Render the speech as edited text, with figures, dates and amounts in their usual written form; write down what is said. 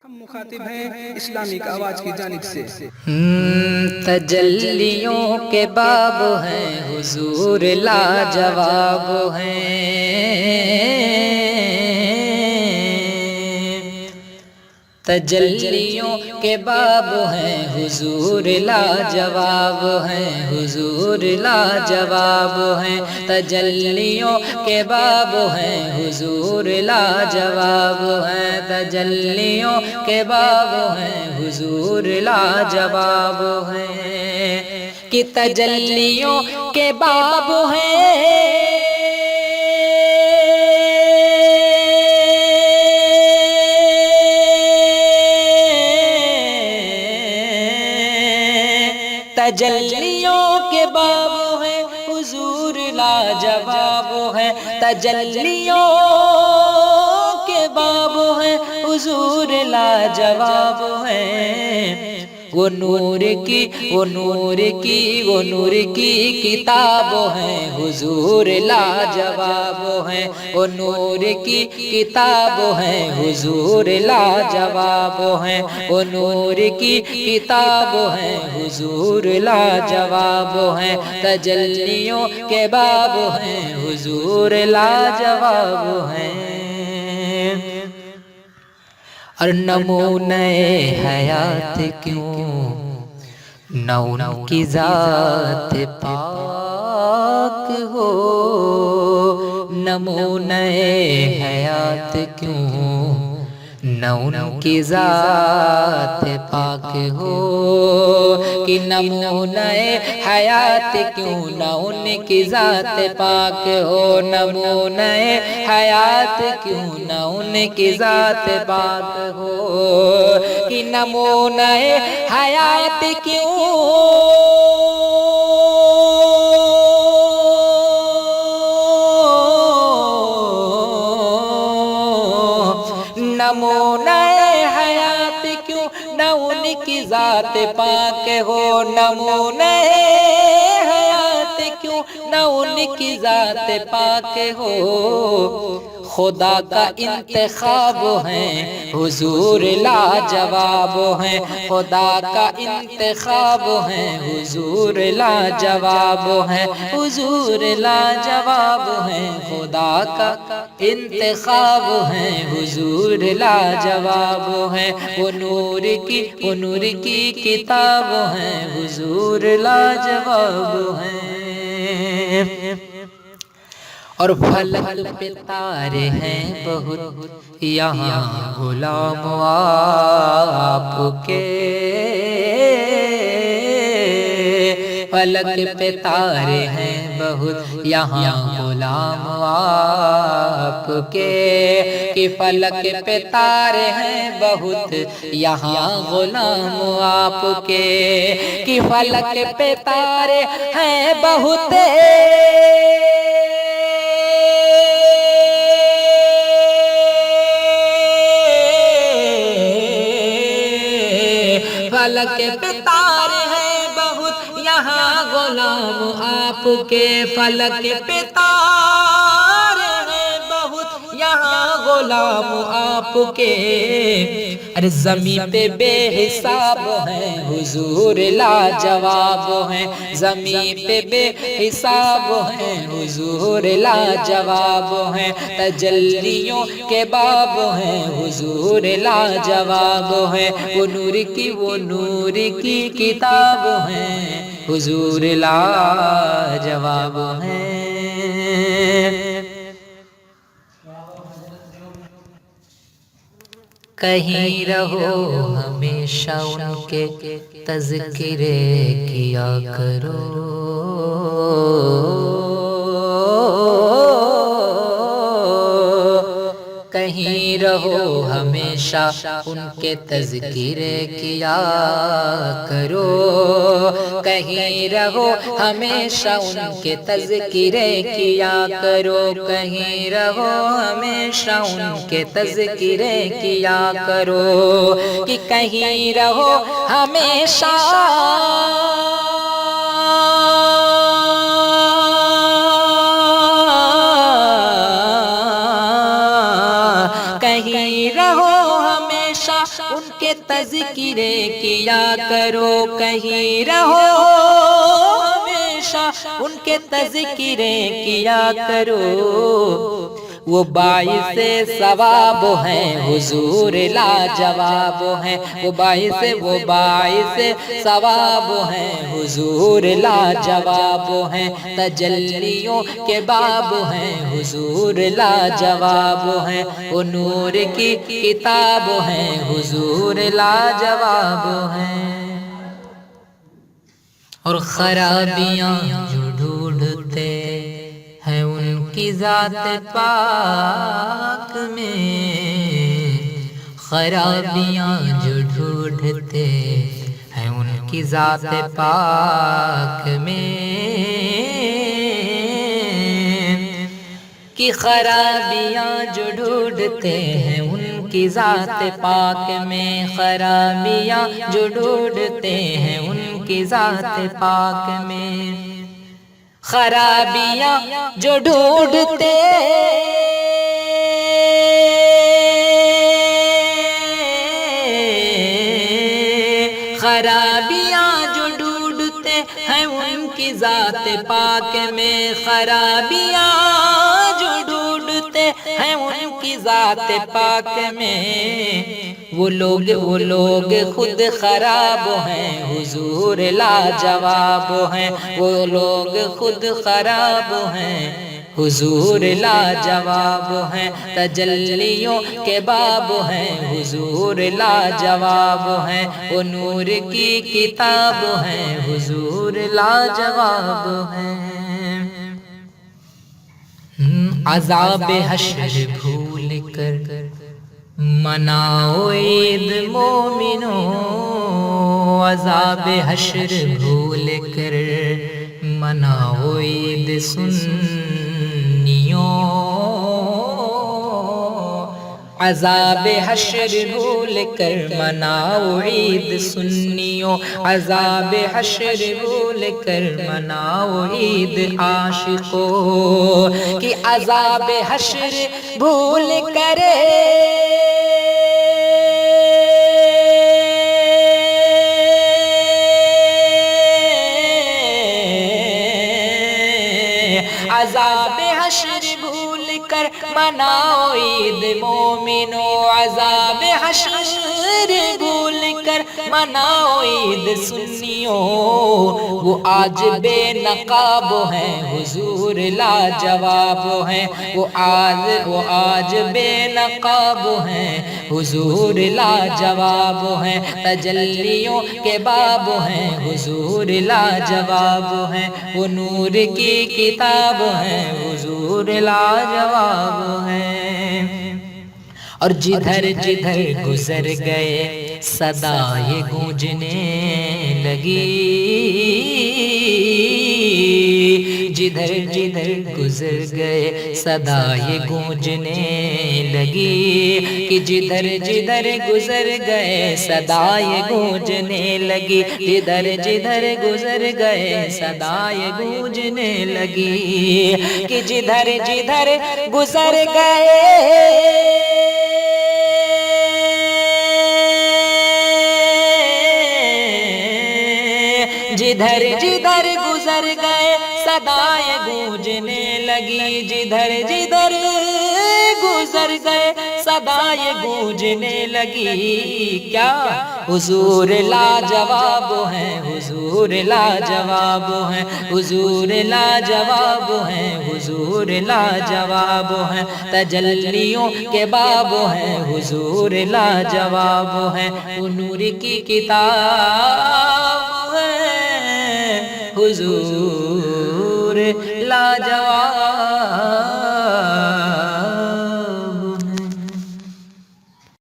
مخاطب ہیں اسلامک آواز کی جانب سے۔ تجلیوں کے باب ہیں حضور لاجواب ہیں، تجلیوں کے باب ہیں حضور لاجواب ہیں، حضور لاجواب ہیں، تجلیوں کے باب ہیں حضور لاجواب ہیں، تجلیوں کے باب ہیں حضور لاجواب ہیں، کہ تجلیوں کے باب ہیں تجلیوں کے باب ہیں حضور لاجواب ہیں، تجلیوں کے باب ہیں حضور لاجواب ہیں، وہ نور کی کتاب ہیں حضور لاجواب ہیں، وہ نور کی کتاب ہیں حضور لاجواب ہیں، وہ نور کی کتاب ہیں حضور لاجواب ہیں، تجلیوں کے باب ہیں حضور لاجواب ہیں، اور نمونۂ حیات کیوں نہ ان کی ذات پاک ہو، نمونۂ حیات کیوں نہ ان کی ذات پاک ہو، کہ نمونۂ حیات کیوں نہ ان کی ذات پاک ہو، نمونۂ حیات کیوں نہ ان کی ذات پاک ہو، کہ نمونۂ حیات کیوں نمونۂ حیات کیوں نہ ان کی ذات پاک ہو، نمونۂ حیات کیوں نہ ان کی ذات پاک ہو، خدا کا انتخاب ہیں حضور لاجواب ہیں، خدا کا انتخاب ہیں حضور لاجواب ہیں، حضور لاجواب ہیں، خدا کا انتخاب ہیں حضور لاجواب ہیں، وہ نور کی کتاب ہیں حضور لاجواب ہیں، اور فلک پہ تارے ہیں بہت یہاں غلام آپ کے، فلک پہ تارے ہیں بہت یہاں غلام آپ کے، کہ فلک پہ تارے ہیں بہت یہاں غلام آپ کے، کہ فلک پہ تارے ہیں بہت فلک پہ تارے ہیں بہت یہاں غلام آپ کے، فلک پہ تارے ہیں بہت یہاں غلام آپ کے، ارے زمین پہ بے حساب ہیں حضور لاجواب ہیں، زمین پہ بے حساب ہیں حضور لاجواب ہیں، تجلیوں کے باب ہیں حضور لاجواب ہیں، وہ نور کی کتاب ہیں حضور لاجواب ہیں، کہیں رہو ہمیشہ ان کے تذکرے کیا کرو، کہیں رہو ہمیشہ ان کے تذکرے کیا کرو، کہیں رہو ہمیشہ ان کے تذکرے کیا کرو، کہیں رہو ہمیشہ ان کے تذکرے کیا کرو، کہ کہیں رہو ہمیشہ کہیں رہو ہمیشہ ان کے تذکرے کیا کرو، کہیں رہو ہمیشہ ان کے تذکرے کیا کرو، وہ باعث ثواب ہیں حضور لاجواب ہیں، وہ باعث ثواب ہیں حضور لاجواب ہیں، تجلیوں کے باب ہیں حضور لاجواب ہیں، وہ نور کی کتاب ہیں حضور لاجواب ہیں۔ اور خرابیاں جو ڈھونڈتے ہیں ان کی ذات پاک میں، خرابیاں جو ڈھونڈتے ہیں ان کی ذات پاک میں، کہ خرابیاں جو ڈھونڈتے ہیں ان کی ذات پاک میں، خرابیاں جو ڈھونڈتے ہیں ان کی ذات پاک میں، خرابیاں جو ڈھونڈتے خرابیاں جو ڈھونڈتے ہیں ان کی ذات پاک میں، خرابیاں جو ڈھونڈتے ہیں ان کی ذات پاک میں، وہ لوگ خود خراب ہیں حضور لاجواب ہیں، وہ لوگ خود خراب ہیں حضور لاجواب ہیں، تجلیوں کے باب ہیں حضور لاجواب ہیں، وہ نور کی کتاب ہیں حضور لاجواب ہیں۔ عذاب حشر بھول کر مناؤ عید مومنو، عذاب حشر بھول کر مناؤ عید سنیو، عذاب حشر بھول کر مناؤ عید سنیو، عذاب حشر بھول کر مناؤ عید عاشقو، کہ عذاب حشر بھول کر عذاب حشر بھول کر مناؤ عید مومنو، عذاب حشر بھول کر مناؤ عید سنیو، وہ آج بے نقاب ہیں حضور لاجواب ہیں، وہ آج بے نقاب ہیں حضور لاجواب ہیں، تجلیوں کے باب ہیں حضور لاجواب ہیں، وہ نور کی کتاب ہیں حضور لاجواب ہیں۔ اور جدھر جدھر گزر گئے صدائے گونجنے لگی، جدھر جدھر گزر گئے صدائے گونجنے لگی، کہ جدھر جدھر گزر گئے صدائے گونجنے لگی، جدھر جدھر گزر گئے صدائے گونجنے لگی، کہ جدھر جدھر گزر گئے جدھر جدھر گزر گئے صدائے گونجنے لگی، جدھر جدھر گزر گئے صدائے گونجنے لگی، کیا حضور لاجواب ہیں حضور لاجواب ہیں، حضور لاجواب ہیں حضور لاجواب ہیں، تجلیوں کے باب ہیں حضور لاجواب ہیں، وہ نور کی کتاب ہے حضور لاجواب